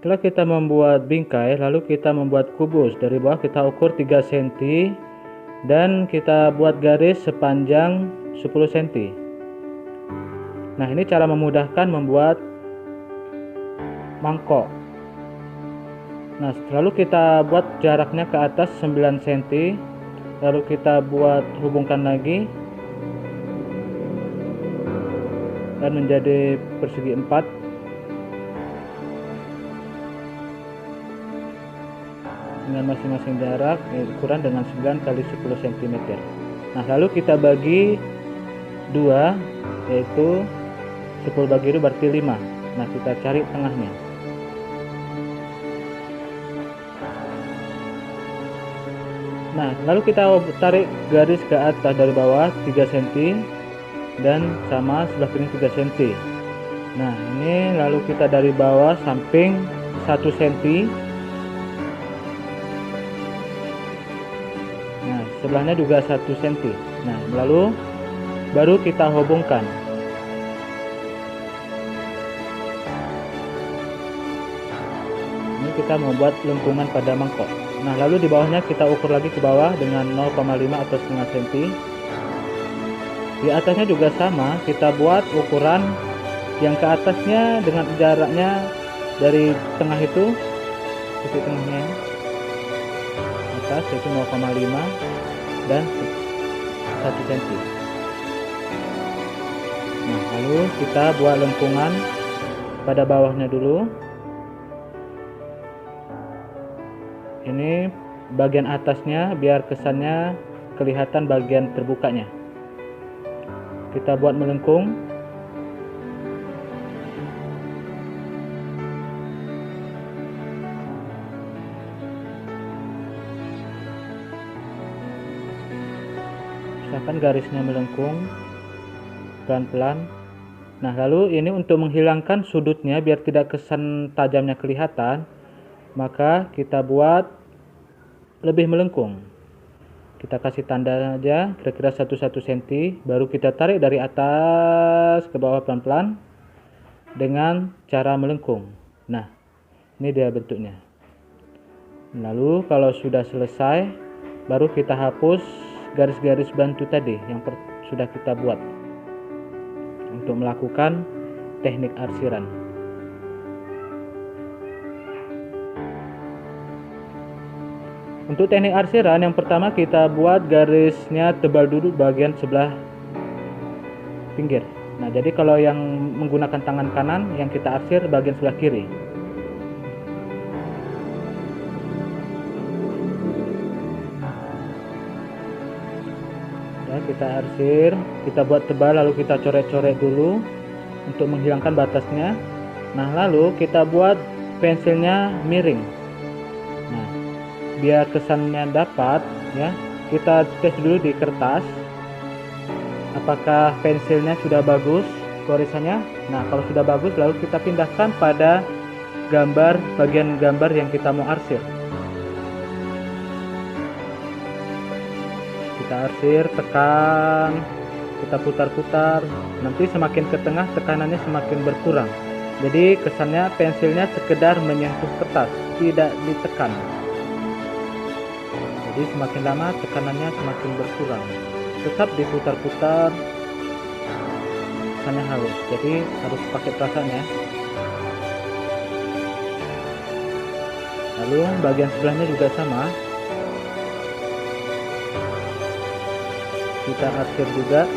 Setelah kita membuat bingkai, lalu kita membuat kubus. Dari bawah kita ukur 3 cm dan kita buat garis sepanjang 10 cm. Nah, ini cara memudahkan membuat mangkok. Nah, lalu kita buat jaraknya ke atas 9 cm. Lalu kita buat hubungkan lagi dan menjadi persegi 4 dengan masing-masing jarak ukuran dengan 9 kali 10 cm. Nah, lalu kita bagi 2, yaitu 10 bagi 2 berarti 5. Nah, kita cari tengahnya. Nah, lalu kita tarik garis ke atas dari bawah 3 cm dan sama sebelah kiri 3 cm. Nah, ini lalu kita dari bawah samping 1 cm. Nah, sebelahnya juga 1 cm. Nah, lalu baru kita hubungkan. Ini kita membuat lengkungan pada mangkok. Nah, lalu di bawahnya kita ukur lagi ke bawah dengan 0,5 atau setengah cm. Di atasnya juga sama, kita buat ukuran yang ke atasnya dengan jaraknya dari tengah itu, titik tengahnya atas yaitu 0,5 dan 1 cm. Nah, lalu kita buat lengkungan pada bawahnya dulu. Ini bagian atasnya biar kesannya kelihatan bagian terbukanya. Kita buat melengkung. Usahakan garisnya melengkung pelan-pelan. Nah, lalu ini untuk menghilangkan sudutnya biar tidak kesan tajamnya kelihatan, maka kita buat lebih melengkung. Kita kasih tanda aja kira-kira 1 cm, baru kita tarik dari atas ke bawah pelan-pelan dengan cara melengkung. Nah, ini dia bentuknya. Lalu kalau sudah selesai, baru kita hapus garis-garis bantu tadi yang sudah kita buat untuk melakukan teknik arsiran. Untuk teknik arsiran, yang pertama kita buat garisnya tebal dulu bagian sebelah pinggir. Nah, jadi kalau yang menggunakan tangan kanan, yang kita arsir bagian sebelah kiri. Ya, kita arsir, kita buat tebal, lalu kita coret-coret dulu untuk menghilangkan batasnya. Nah, lalu kita buat pensilnya miring. Nah, biar kesannya dapat, ya, kita tes dulu di kertas apakah pensilnya sudah bagus gorisannya. Nah, kalau sudah bagus, lalu kita pindahkan pada gambar, bagian gambar yang kita mau arsir. Kita arsir, tekan, kita putar-putar. Nanti semakin ke tengah tekanannya semakin berkurang. Jadi kesannya pensilnya sekedar menyentuh kertas, tidak ditekan. Jadi semakin lama tekanannya semakin berkurang. Tetap diputar-putar, kesannya halus. Jadi harus pakai perasaan ya. Lalu bagian sebelahnya juga sama. Kita arsir juga,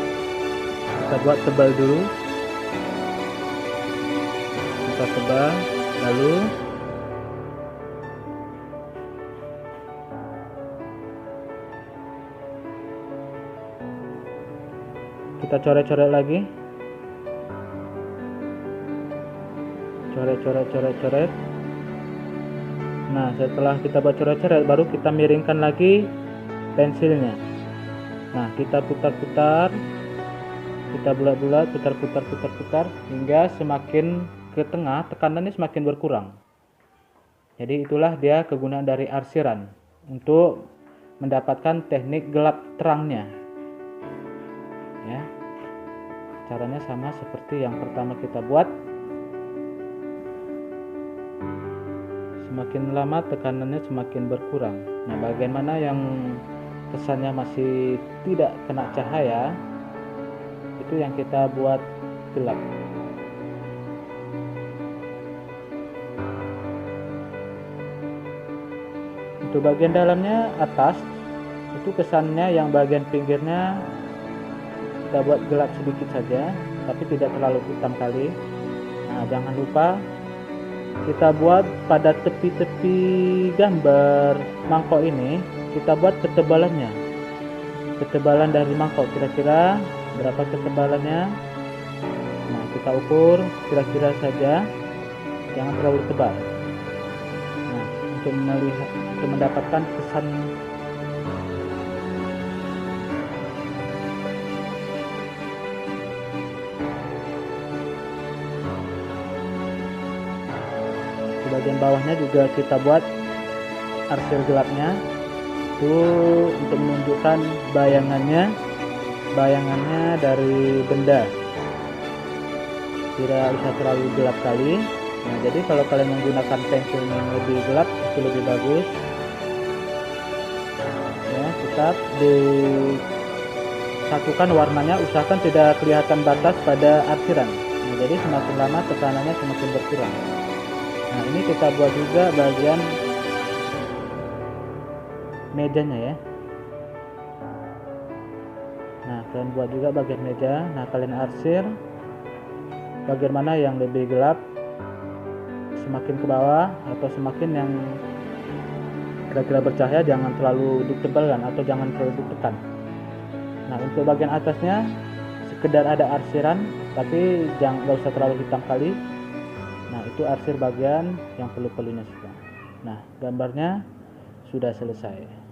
kita buat tebal dulu, kita tebal, lalu kita coret-coret lagi, coret. Nah, setelah kita buat coret-coret, baru kita miringkan lagi pensilnya. Nah, kita putar-putar, kita bulat-bulat, putar hingga semakin ke tengah tekanannya semakin berkurang. Jadi itulah dia kegunaan dari arsiran untuk mendapatkan teknik gelap terangnya. Ya, caranya sama seperti yang pertama kita buat. semakin lama tekanannya semakin berkurang. Nah, bagian mana yang kesannya masih tidak kena cahaya, itu yang kita buat gelap. Untuk bagian dalamnya atas, itu kesannya yang bagian pinggirnya kita buat gelap sedikit saja, tapi tidak terlalu hitam kali. Nah, jangan lupa kita buat pada tepi-tepi gambar mangkok ini, kita buat ketebalannya. Ketebalan dari mangkok kira-kira berapa ketebalannya. Nah, kita ukur kira-kira saja, jangan terlalu tebal. Nah, untuk mendapatkan kesan di bagian bawahnya juga kita buat arsir gelapnya, itu untuk menunjukkan bayangannya dari benda, tidak usah terlalu gelap kali. Nah, jadi kalau kalian menggunakan pensil yang lebih gelap itu lebih bagus ya. Tetap disatukan warnanya, usahakan tidak kelihatan batas pada arsiran. Nah, jadi semakin lama tekanannya semakin berkurang. Nah, ini kita buat juga bagian mejanya ya. Nah, kalian buat juga bagian meja. Nah, kalian arsir bagian mana yang lebih gelap, semakin ke bawah atau semakin yang kira-kira bercahaya, jangan terlalu ditebalkan atau jangan terlalu ditekan. Nah, untuk bagian atasnya sekedar ada arsiran, tapi nggak usah terlalu hitam kali. Nah, itu arsir bagian yang perlu-perlunya saja. Nah, gambarnya sudah selesai.